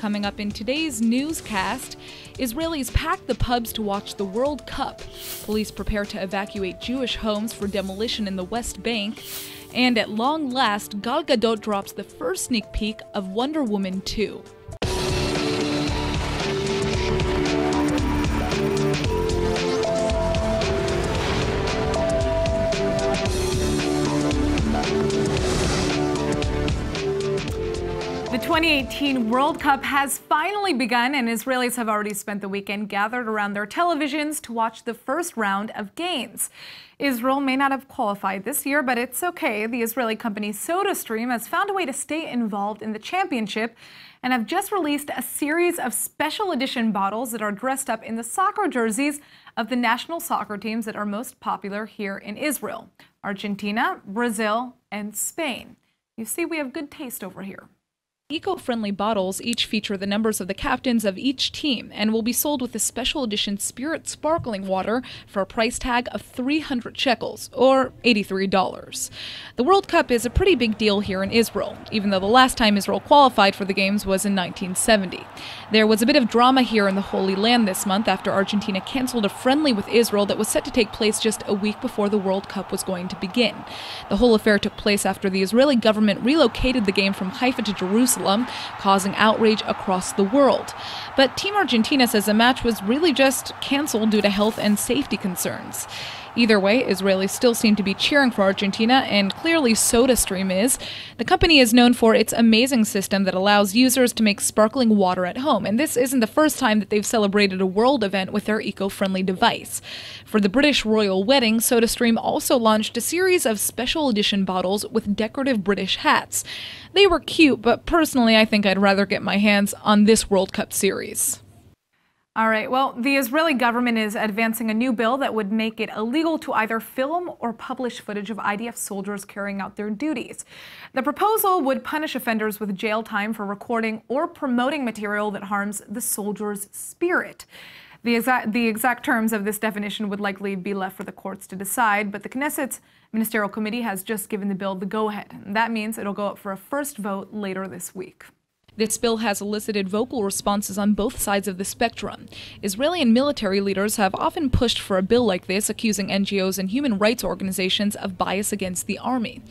Coming up in today's newscast, Israelis pack the pubs to watch the World Cup. Police prepare to evacuate Jewish homes for demolition in the West Bank. And at long last, Gadot drops the first sneak peek of Wonder Woman 2. The 2018 World Cup has finally begun, and Israelis have already spent the weekend gathered around their televisions to watch the first round of games. Israel may not have qualified this year, but it's okay. The Israeli company SodaStream has found a way to stay involved in the championship and have just released a series of special edition bottles that are dressed up in the soccer jerseys of the national soccer teams that are most popular here in Israel: Argentina, Brazil, and Spain. You see, we have good taste over here. Eco-friendly bottles each feature the numbers of the captains of each team and will be sold with a special edition Spirit sparkling water for a price tag of 300 shekels, or $83. The World Cup is a pretty big deal here in Israel, even though the last time Israel qualified for the Games was in 1970. There was a bit of drama here in the Holy Land this month after Argentina canceled a friendly with Israel that was set to take place just a week before the World Cup was going to begin. The whole affair took place after the Israeli government relocated the game from Haifa to Jerusalem, causing outrage across the world. But Team Argentina says the match was really just canceled due to health and safety concerns. Either way, Israelis still seem to be cheering for Argentina, and clearly SodaStream is. The company is known for its amazing system that allows users to make sparkling water at home, and this isn't the first time that they've celebrated a world event with their eco-friendly device. For the British royal wedding, SodaStream also launched a series of special edition bottles with decorative British hats. They were cute, but personally I think I'd rather get my hands on this World Cup series. All right, well, the Israeli government is advancing a new bill that would make it illegal to either film or publish footage of IDF soldiers carrying out their duties. The proposal would punish offenders with jail time for recording or promoting material that harms the soldiers' spirit. The exact terms of this definition would likely be left for the courts to decide, but the Knesset's Ministerial Committee has just given the bill the go-ahead. And that means it'll go up for a first vote later this week. This bill has elicited vocal responses on both sides of the spectrum. Israeli and military leaders have often pushed for a bill like this, accusing NGOs and human rights organizations of bias against the army.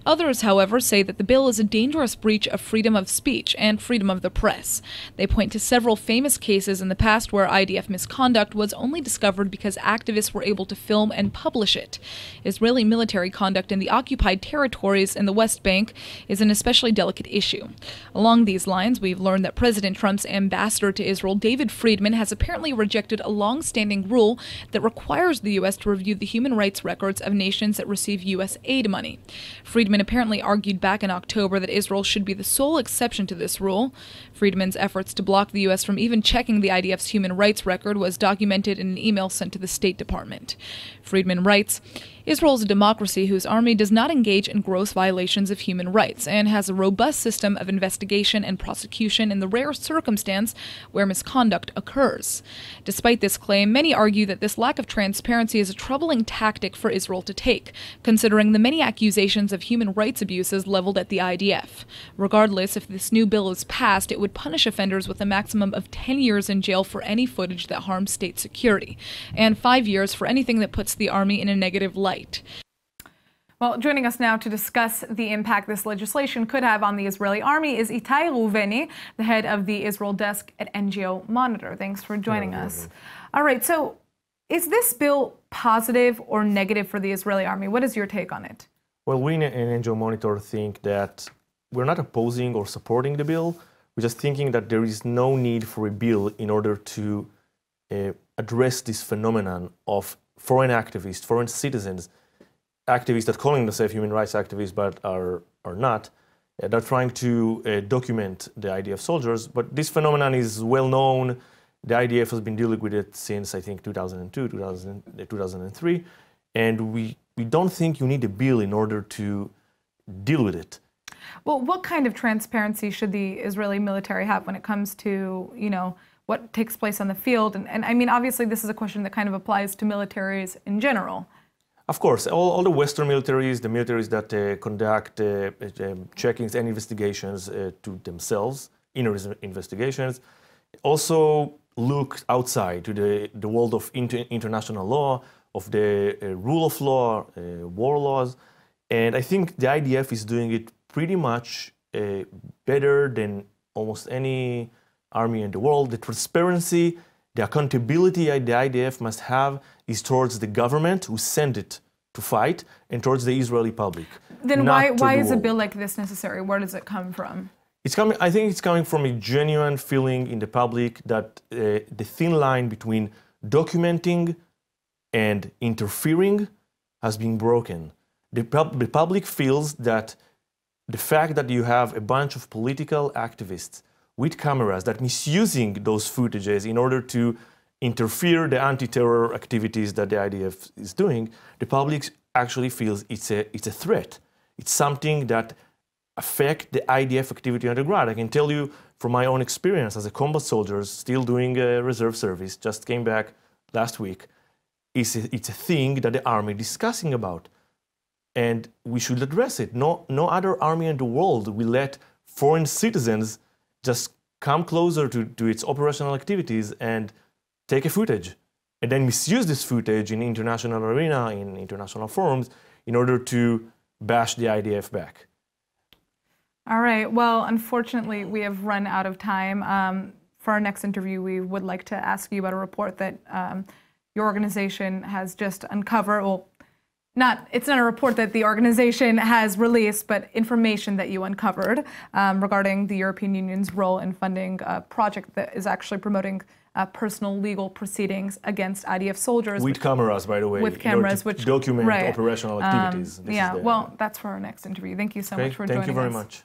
Others, however, say that the bill is a dangerous breach of freedom of speech and freedom of the press. They point to several famous cases in the past where IDF misconduct was only discovered because activists were able to film and publish it. Israeli military conduct in the occupied territories in the West Bank is an especially delicate issue. Along these lines, we've learned that President Trump's ambassador to Israel, David Friedman, has apparently rejected a long-standing rule that requires the U.S. to review the human rights records of nations that receive U.S. aid money. Friedman apparently argued back in October that Israel should be the sole exception to this rule. Friedman's efforts to block the U.S. from even checking the IDF's human rights record was documented in an email sent to the State Department. Friedman writes, Israel is a democracy whose army does not engage in gross violations of human rights and has a robust system of investigation and prosecution in the rare circumstance where misconduct occurs. Despite this claim, many argue that this lack of transparency is a troubling tactic for Israel to take, considering the many accusations of human rights abuses leveled at the IDF. Regardless, if this new bill is passed, it would punish offenders with a maximum of 10 years in jail for any footage that harms state security, and 5 years for anything that puts the army in a negative light. Well, joining us now to discuss the impact this legislation could have on the Israeli army is Itai Ruveni, the head of the Israel desk at NGO Monitor. Thanks for joining us. All right, so is this bill positive or negative for the Israeli army? What is your take on it? Well, we in NGO Monitor think that we're not opposing or supporting the bill. We're just thinking that there is no need for a bill in order to address this phenomenon of foreign activists, foreign citizens, activists that calling themselves human rights activists but are not. They're trying to document the IDF soldiers, but this phenomenon is well known. The IDF has been dealing with it since, I think, 2002, 2003, and we don't think you need a bill in order to deal with it. Well, what kind of transparency should the Israeli military have when it comes to, what takes place on the field? And I mean, obviously, this is a question that kind of applies to militaries in general. Of course, all the Western militaries, the militaries that conduct checkings and investigations to themselves inner investigations. Also look outside to the world of international law, of the rule of law, war laws. And I think the IDF is doing it pretty much better than almost any army in the world. The transparency, the accountability the IDF must have is towards the government who sent it to fight and towards the Israeli public. Then why is a bill like this necessary? Where does it come from? I think it's coming from a genuine feeling in the public that the thin line between documenting and interfering has been broken. The public feels that the fact that you have a bunch of political activists with cameras that misusing those footages in order to interfere the anti-terror activities that the IDF is doing, the public actually feels it's a threat. It's something that affects the IDF activity on the ground. I can tell you from my own experience as a combat soldier, still doing reserve service, just came back last week, it's a thing that the army is discussing about. And we should address it. No other army in the world will let foreign citizens just come closer to its operational activities and take a footage, and then misuse this footage in international arena, in international forums, in order to bash the IDF back. All right. Well, unfortunately, we have run out of time. For our next interview, we would like to ask you about a report that your organization has just uncovered. Well, it's not a report that the organization has released, but information that you uncovered regarding the European Union's role in funding a project that is actually promoting personal legal proceedings against IDF soldiers. With cameras, by the way. With cameras, which document operational activities. Well, that's for our next interview. Thank you so much for joining us. Thank you very much.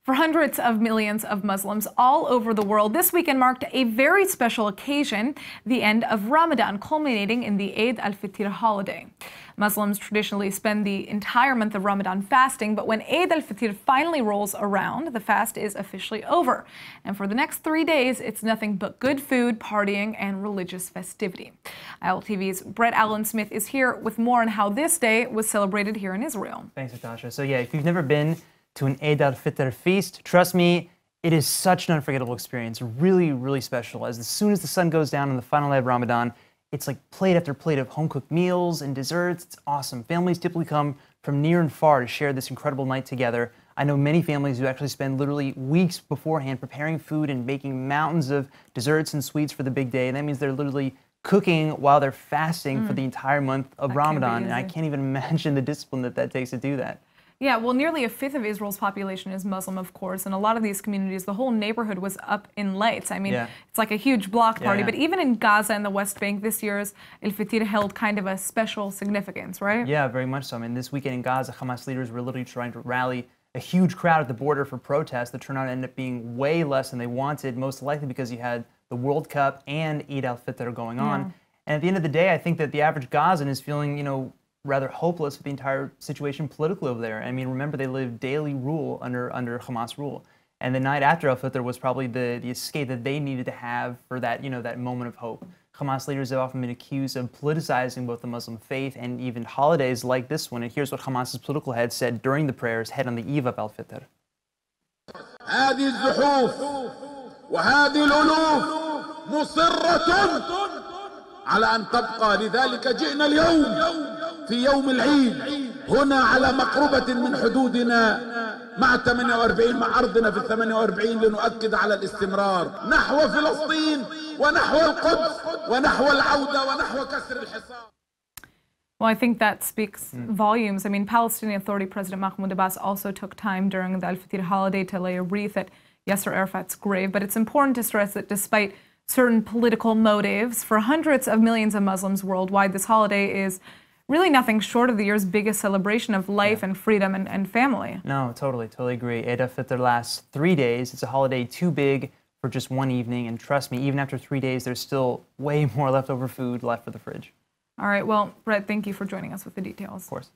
For hundreds of millions of Muslims all over the world, this weekend marked a very special occasion, the end of Ramadan, culminating in the Eid al-Fitr holiday. Muslims traditionally spend the entire month of Ramadan fasting, but when Eid al-Fitr finally rolls around, the fast is officially over. And for the next 3 days, it's nothing but good food, partying, and religious festivity. ILTV's Bgal Alone Smith is here with more on how this day was celebrated here in Israel. Thanks, Natasha. So yeah, if you've never been to an Eid al-Fitr feast, trust me, it is such an unforgettable experience. Really, really special. As soon as the sun goes down on the final night of Ramadan, it's like plate after plate of home-cooked meals and desserts. It's awesome. Families typically come from near and far to share this incredible night together. I know many families who actually spend literally weeks beforehand preparing food and baking mountains of desserts and sweets for the big day. And that means they're literally cooking while they're fasting for the entire month of Ramadan. And I can't even imagine the discipline that takes to do that. Yeah, well, nearly a fifth of Israel's population is Muslim, of course, and a lot of these communities, the whole neighborhood was up in lights. I mean, it's like a huge block party, but even in Gaza and the West Bank, this year's al-Fitr held kind of a special significance, right? Yeah, very much so. I mean, this weekend in Gaza, Hamas leaders were literally trying to rally a huge crowd at the border for protests. The turnout ended up being way less than they wanted, most likely because you had the World Cup and Eid al-Fitr going on. And at the end of the day, I think that the average Gazan is feeling, rather hopeless with the entire situation politically over there. I mean, remember, they live daily rule under Hamas rule. And the night after al-Fitr was probably the escape that they needed to have for that, that moment of hope. Hamas leaders have often been accused of politicizing both the Muslim faith and even holidays like this one. And here's what Hamas's political head said during the prayers head on the eve of al-Fitr. هذه الزحوف وهذه الألوف مصرة على أن تبقى، لذلك جئنا اليوم في يوم العيد هنا على مقربة من حدودنا مع 48 مع أرضنا في 48 لنؤكد على الاستمرار نحو فلسطين ونحو القدس ونحو العودة ونحو كسر الحصار. Well, I think that speaks volumes. I mean, Palestinian Authority President Mahmoud Abbas also took time during the al-Fitr holiday to lay a wreath at Yasser Arafat's grave. But it's important to stress that despite certain political motives, for hundreds of millions of Muslims worldwide, this holiday is really nothing short of the year's biggest celebration of life and freedom and family. No, totally agree. Eid al-Fitr lasts 3 days. It's a holiday too big for just one evening. And trust me, even after 3 days, there's still way more leftover food left for the fridge. All right, well, Brett, thank you for joining us with the details. Of course.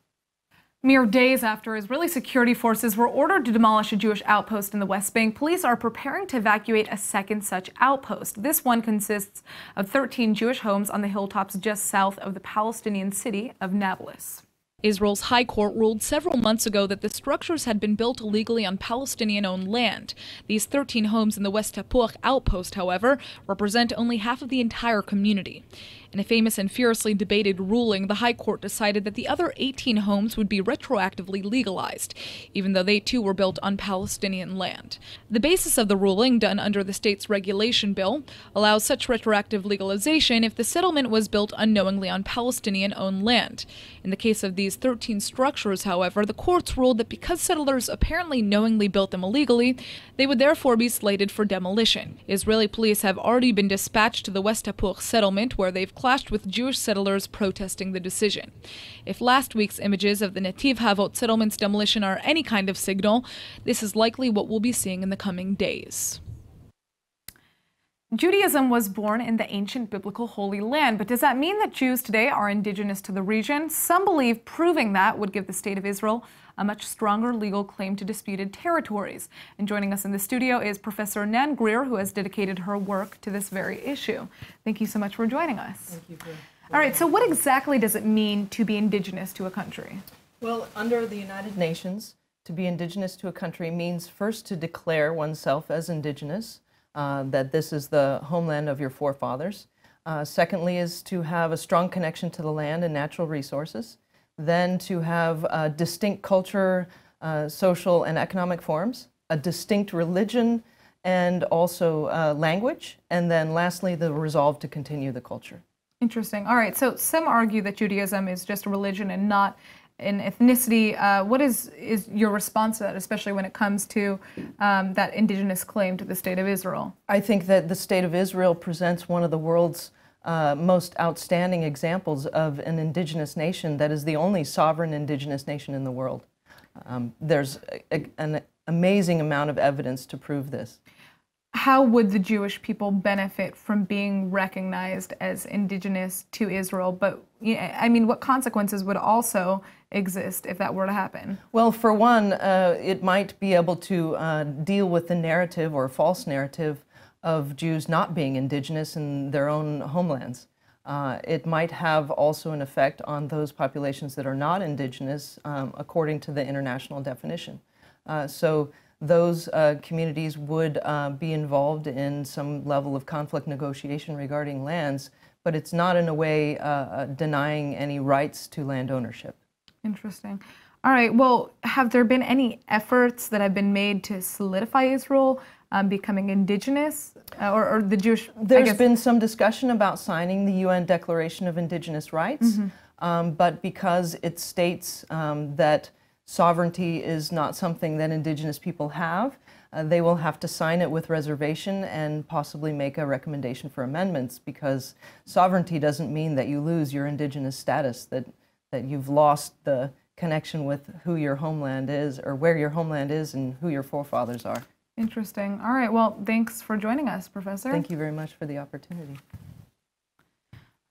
Mere days after Israeli security forces were ordered to demolish a Jewish outpost in the West Bank, police are preparing to evacuate a second such outpost. This one consists of 13 Jewish homes on the hilltops just south of the Palestinian city of Nablus. Israel's High Court ruled several months ago that the structures had been built illegally on Palestinian-owned land. These 13 homes in the West Tappuach outpost, however, represent only half of the entire community. In a famous and fiercely debated ruling, the High Court decided that the other 18 homes would be retroactively legalized, even though they too were built on Palestinian land. The basis of the ruling, done under the state's regulation bill, allows such retroactive legalization if the settlement was built unknowingly on Palestinian-owned land. In the case of these 13 structures, however, the courts ruled that because settlers apparently knowingly built them illegally, they would therefore be slated for demolition. Israeli police have already been dispatched to the West Tappuach settlement, where they've clashed with Jewish settlers protesting the decision. If last week's images of the Netiv Havot settlement's demolition are any kind of signal, this is likely what we'll be seeing in the coming days. Judaism was born in the ancient biblical Holy Land, but does that mean that Jews today are indigenous to the region? Some believe proving that would give the State of Israel a much stronger legal claim to disputed territories. And joining us in the studio is Professor Nan Greer, who has dedicated her work to this very issue. Thank you so much for joining us. Thank you. All right, so what exactly does it mean to be indigenous to a country? Well, under the United Nations, to be indigenous to a country means first to declare oneself as indigenous, that this is the homeland of your forefathers. Secondly is to have a strong connection to the land and natural resources. Then to have a distinct culture, social and economic forms, a distinct religion, and also language. And then lastly, the resolve to continue the culture. Interesting. All right, so some argue that Judaism is just a religion and not an ethnicity. What is your response to that, especially when it comes to that indigenous claim to the State of Israel? I think that the State of Israel presents one of the world's most outstanding examples of an indigenous nation that is the only sovereign indigenous nation in the world. There's an amazing amount of evidence to prove this. How would the Jewish people benefit from being recognized as indigenous to Israel? But, I mean, what consequences would also exist if that were to happen? Well, for one, it might be able to deal with the narrative or false narrative of Jews not being indigenous in their own homelands. It might have also an effect on those populations that are not indigenous according to the international definition. So those communities would be involved in some level of conflict negotiation regarding lands, but it's not in a way denying any rights to land ownership. Interesting. All right, well, have there been any efforts that have been made to solidify Israel becoming indigenous, or the Jewish? There's been some discussion about signing the UN Declaration of Indigenous Rights, but because it states that sovereignty is not something that indigenous people have, they will have to sign it with reservation and possibly make a recommendation for amendments, because sovereignty doesn't mean that you lose your indigenous status, that you've lost the connection with who your homeland is, or where your homeland is and who your forefathers are. Interesting. All right, well, thanks for joining us, Professor. Thank you very much for the opportunity.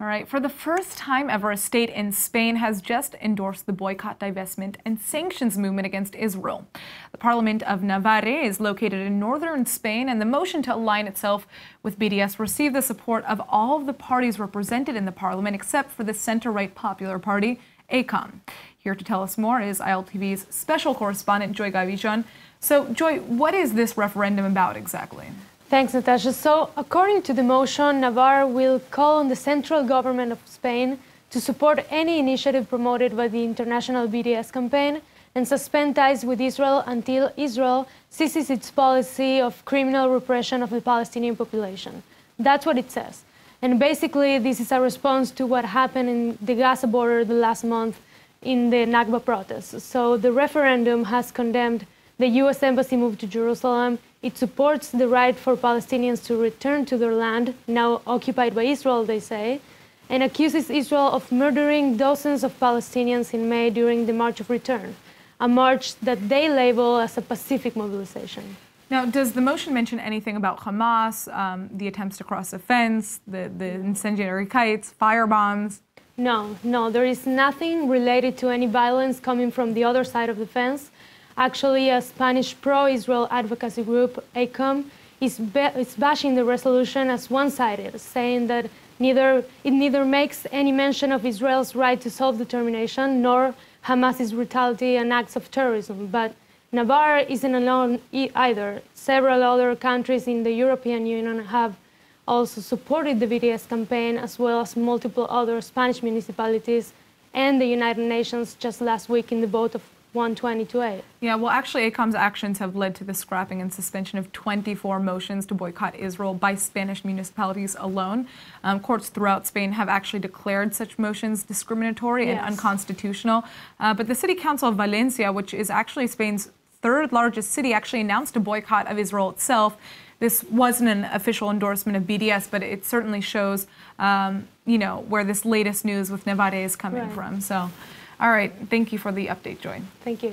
All right, for the first time ever, a state in Spain has just endorsed the boycott, divestment, and sanctions movement against Israel. The Parliament of Navarre is located in northern Spain, and the motion to align itself with BDS received the support of all of the parties represented in the parliament, except for the center-right Popular Party, ACOM. Here to tell us more is ILTV's special correspondent, Joy Gavichon. So, Joy, what is this referendum about exactly? Thanks, Natasha. So, according to the motion, Navarre will call on the central government of Spain to support any initiative promoted by the international BDS campaign and suspend ties with Israel until Israel ceases its policy of criminal repression of the Palestinian population. That's what it says. And basically, this is a response to what happened in the Gaza border the last month in the Nakba protests. So the referendum has condemned the U.S. Embassy move to Jerusalem. It supports the right for Palestinians to return to their land, now occupied by Israel, they say, and accuses Israel of murdering dozens of Palestinians in May during the March of Return, a march that they label as a pacific mobilization. Now, does the motion mention anything about Hamas, the attempts to cross the fence, the incendiary kites, firebombs? No, there is nothing related to any violence coming from the other side of the fence. Actually, a Spanish pro-Israel advocacy group, ACOM, is bashing the resolution as one-sided, saying that it neither makes any mention of Israel's right to self-determination nor Hamas's brutality and acts of terrorism. But Navarre isn't alone either. Several other countries in the European Union have also supported the BDS campaign, as well as multiple other Spanish municipalities and the United Nations just last week in the vote of 120-8. Yeah, well, actually, ACOM's actions have led to the scrapping and suspension of 24 motions to boycott Israel by Spanish municipalities alone. Courts throughout Spain have actually declared such motions discriminatory and unconstitutional. But the City Council of Valencia, which is actually Spain's third largest city, actually announced a boycott of Israel itself. This wasn't an official endorsement of BDS, but it certainly shows, where this latest news with Navarre is coming from. So, all right, thank you for the update, Joy. Thank you.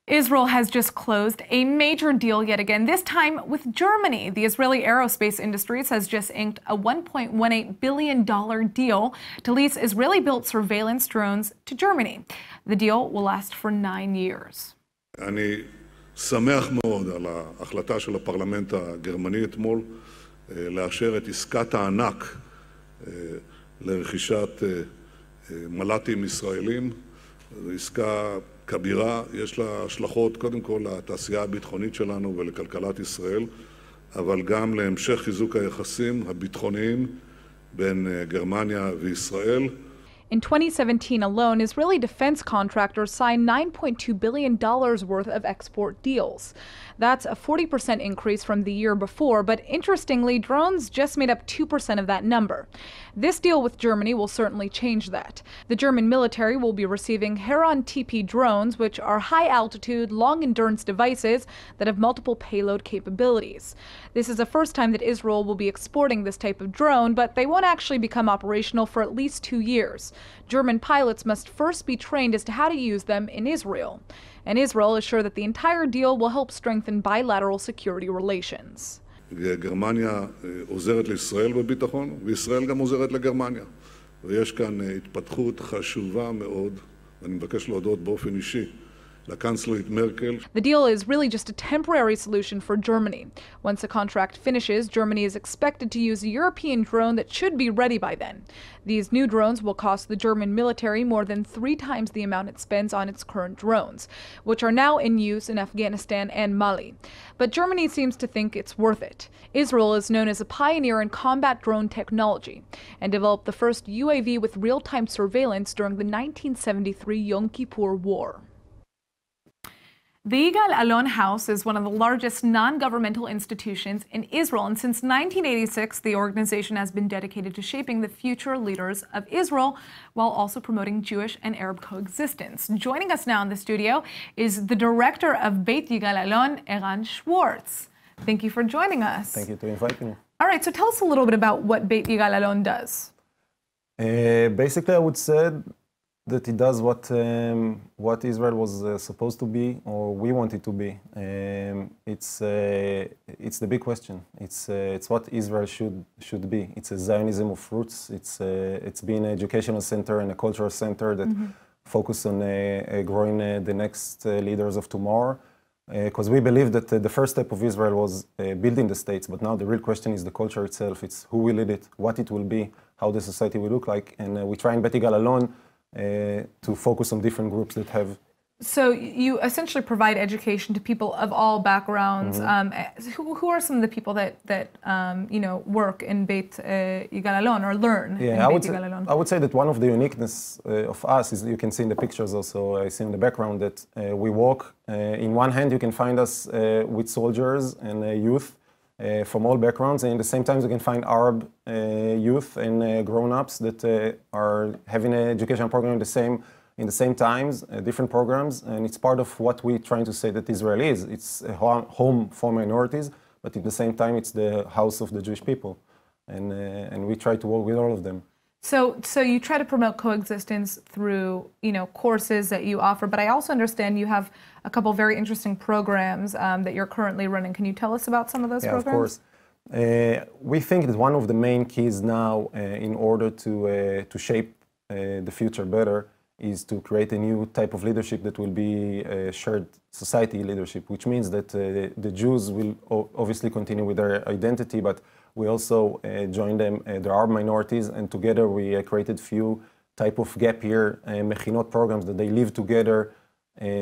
Israel has just closed a major deal yet again, this time with Germany. The Israeli aerospace industries has just inked a $1.18 billion deal to lease Israeli-built surveillance drones to Germany. The deal will last for 9 years. אני שמח מאוד על ההחלטה של הפרלמנט הגרמני אתמול לאשר את עסקת הענק לרכישת מל"טים ישראלים. זו עסקה כבירה, יש לה השלכות קודם כל לתעשייה הביטחונית שלנו ולכלכלת ישראל, אבל גם להמשך חיזוק היחסים הביטחוניים בין גרמניה וישראל. In 2017 alone, Israeli defense contractors signed $9.2 billion worth of export deals. That's a 40% increase from the year before, but interestingly, drones just made up 2% of that number. This deal with Germany will certainly change that. The German military will be receiving Heron TP drones, which are high-altitude, long-endurance devices that have multiple payload capabilities. This is the first time that Israel will be exporting this type of drone, but they won't actually become operational for at least 2 years. German pilots must first be trained as to how to use them in Israel. And Israel is sure that the entire deal will help strengthen bilateral security relations. גרמניה עוזרת לישראל בביטחון, וישראל גם עוזרת לגרמניה. ויש כאן התפתחות חשובה מאוד, ואני מבקש להודות באופן אישי לקנצלרית מרקל. The deal is really just a temporary solution for Germany. Once the contract finishes, Germany is expected to use a European drone that should be ready by then. These new drones will cost the German military more than 3 times the amount it spends on its current drones, which are now in use in Afghanistan and Mali. But Germany seems to think it's worth it. Israel is known as a pioneer in combat drone technology and developed the first UAV with real-time surveillance during the 1973 Yom Kippur War. The Bgal Alone House is one of the largest non-governmental institutions in Israel, and since 1986, the organization has been dedicated to shaping the future leaders of Israel while also promoting Jewish and Arab coexistence. Joining us now in the studio is the director of Beit Bgal Alone, Eran Schwartz. Thank you for joining us. Thank you for inviting me. All right, so tell us a little bit about what Beit Bgal Alone does. Basically, I would say that it does what Israel was supposed to be, or we want it to be. It's the big question. It's what Israel should be. It's a Zionism of roots. It's been an educational center and a cultural center that focus on growing the next leaders of tomorrow. Because we believe that the first step of Israel was building the states, but now the real question is the culture itself. It's who will lead it, what it will be, how the society will look like, and we try in Beit Bgal Alone to focus on different groups that have. So you essentially provide education to people of all backgrounds. Who are some of the people that work in Beit Bgal Alone or learn in Beit Bgal Alone? I would say that one of the uniqueness of us is, you can see in the pictures also, I see in the background that we walk. In one hand you can find us with soldiers and youth from all backgrounds, and at the same time you can find Arab youth and grown-ups that are having an education program in the same times, different programs, and it's part of what we're trying to say that Israel is. It's a home for minorities, but at the same time it's the house of the Jewish people, and we try to work with all of them. So you try to promote coexistence through courses that you offer, but I also understand you have a couple very interesting programs that you're currently running. Can you tell us about some of those programs? Of course. We think that one of the main keys now in order to shape the future better is to create a new type of leadership that will be a shared society leadership, which means that the Jews will obviously continue with their identity, but we also join them, the Arab minorities, and together we created few type of gap year mechinot programs that they live together,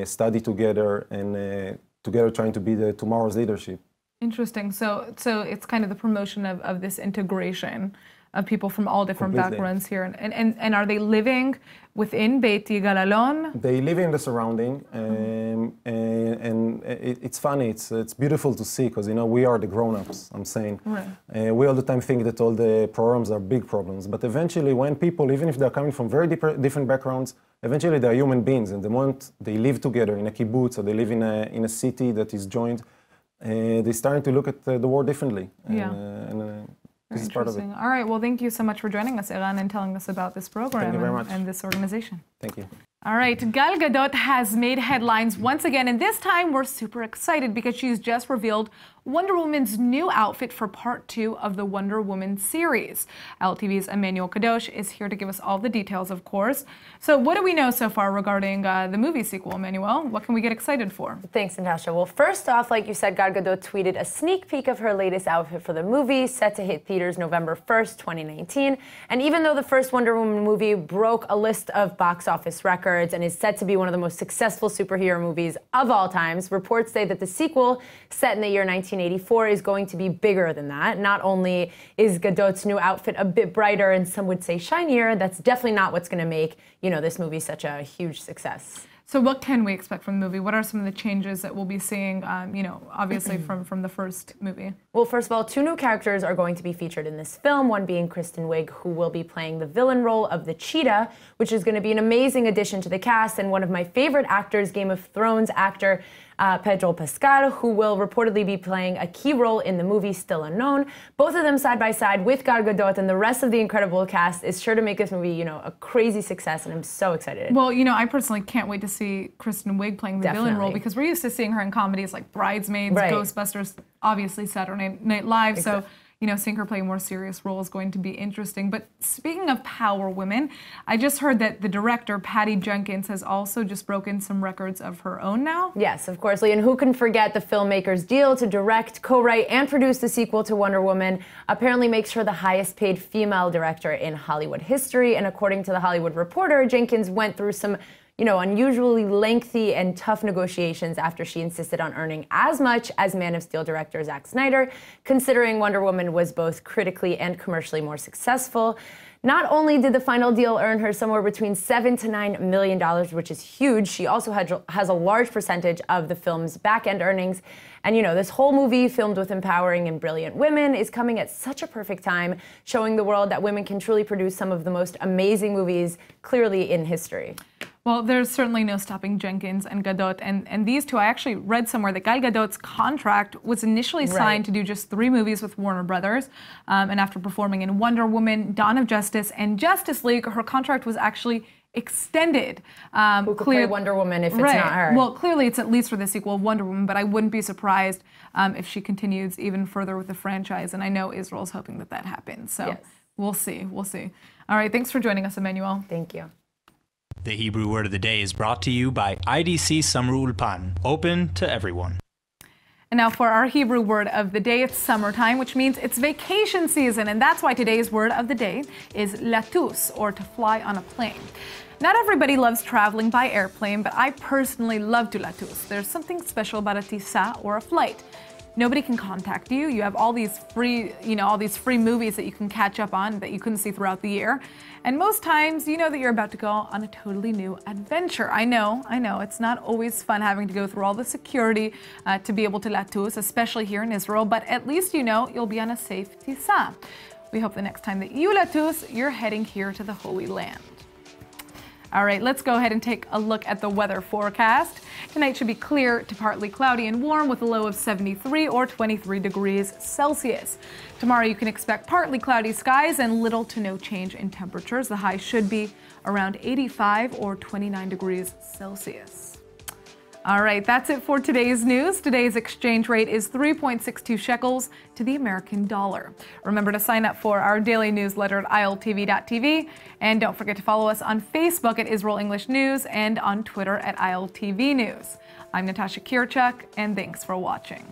study together, and together trying to be tomorrow's leadership. Interesting. So it's kind of the promotion of this integration of people from all different backgrounds here. And are they living within Bgal Alone? They live in the surrounding, and it's funny. It's beautiful to see because, you know, we are the grown-ups, I'm saying. Right. We all the time think that all the programs are big problems. But eventually, when people, even if they're coming from very different backgrounds, eventually they're human beings. And the moment they live together in a kibbutz or they live in a city that is joined, they're starting to look at the world differently. This is part of it. All right. Well, thank you so much for joining us, Eran, and telling us about this program Thank you very much. And this organization. Thank you. All right, Gal Gadot has made headlines once again, and this time we're super excited because she's just revealed Wonder Woman's new outfit for part 2 of the Wonder Woman series. ILTV's Emmanuel Kadosh is here to give us all the details, of course. So what do we know so far regarding the movie sequel, Emmanuel? What can we get excited for? Thanks, Natasha. Well, first off, like you said, Gal Gadot tweeted a sneak peek of her latest outfit for the movie, set to hit theaters November 1st, 2019. And even though the first Wonder Woman movie broke a list of box office records and is set to be one of the most successful superhero movies of all times, reports say that the sequel, set in the year 1984, is going to be bigger than that. Not only is Gadot's new outfit a bit brighter and some would say shinier, that's definitely not what's going to make, you know, this movie such a huge success. So what can we expect from the movie? What are some of the changes that we'll be seeing, you know, obviously from the first movie? Well, first of all, 2 new characters are going to be featured in this film, one being Kristen Wiig, who will be playing the villain role of the Cheetah, which is going to be an amazing addition to the cast, and one of my favorite actors, Game of Thrones actor Pedro Pascal, who will reportedly be playing a key role in the movie Still Unknown. Both of them side by side with Gal Gadot, and the rest of the incredible cast is sure to make this movie, you know, a crazy success, and I'm so excited. Well, you know, I personally can't wait to see Kristen Wiig playing the villain role, because we're used to seeing her in comedies like Bridesmaids, Ghostbusters, obviously Saturday Night Live. Exactly. So, you know, seeing her play a more serious role is going to be interesting. But speaking of power women, I just heard that the director, Patty Jenkins, has also just broken some records of her own now. Yes, of course, Lee. And who can forget the filmmaker's deal to direct, co-write, and produce the sequel to Wonder Woman apparently makes her the highest paid female director in Hollywood history. And according to The Hollywood Reporter, Jenkins went through some, you know, unusually lengthy and tough negotiations after she insisted on earning as much as Man of Steel director Zack Snyder, considering Wonder Woman was both critically and commercially more successful. Not only did the final deal earn her somewhere between $7 to $9 million, which is huge, she also has a large percentage of the film's back-end earnings. And, you know, this whole movie, filmed with empowering and brilliant women, is coming at such a perfect time, showing the world that women can truly produce some of the most amazing movies, clearly in history. Well, there's certainly no stopping Jenkins and Gadot. And these two, I actually read somewhere that Gal Gadot's contract was initially signed to do just 3 movies with Warner Brothers. And after performing in Wonder Woman, Dawn of Justice, and Justice League, her contract was actually extended. Who could play Wonder Woman if it's not her? Well, clearly it's at least for the sequel of Wonder Woman, but I wouldn't be surprised if she continues even further with the franchise. And I know Israel's hoping that that happens. So we'll see. We'll see. All right. Thanks for joining us, Emmanuel. Thank you. The Hebrew word of the day is brought to you by IDC Summer Ulpan, open to everyone. And now for our Hebrew word of the day, it's summertime, which means it's vacation season. And that's why today's word of the day is latus, or to fly on a plane. Not everybody loves traveling by airplane, but I personally love to latus. There's something special about a tisa, or a flight. Nobody can contact you. You have all these free, all these free movies that you can catch up on that you couldn't see throughout the year. And most times, you know that you're about to go on a totally new adventure. I know, it's not always fun having to go through all the security to be able to latus, especially here in Israel, but at least you know you'll be on a safe tisa. We hope the next time that you latus, you're heading here to the Holy Land. All right, let's go ahead and take a look at the weather forecast. Tonight should be clear to partly cloudy and warm with a low of 73 or 23 degrees Celsius. Tomorrow you can expect partly cloudy skies and little to no change in temperatures. The high should be around 85 or 29 degrees Celsius. All right, that's it for today's news. Today's exchange rate is 3.62 shekels to the American dollar. Remember to sign up for our daily newsletter at iltv.tv. And don't forget to follow us on Facebook at Israel English News and on Twitter at ILTV News. I'm Natasha Kirchuk, and thanks for watching.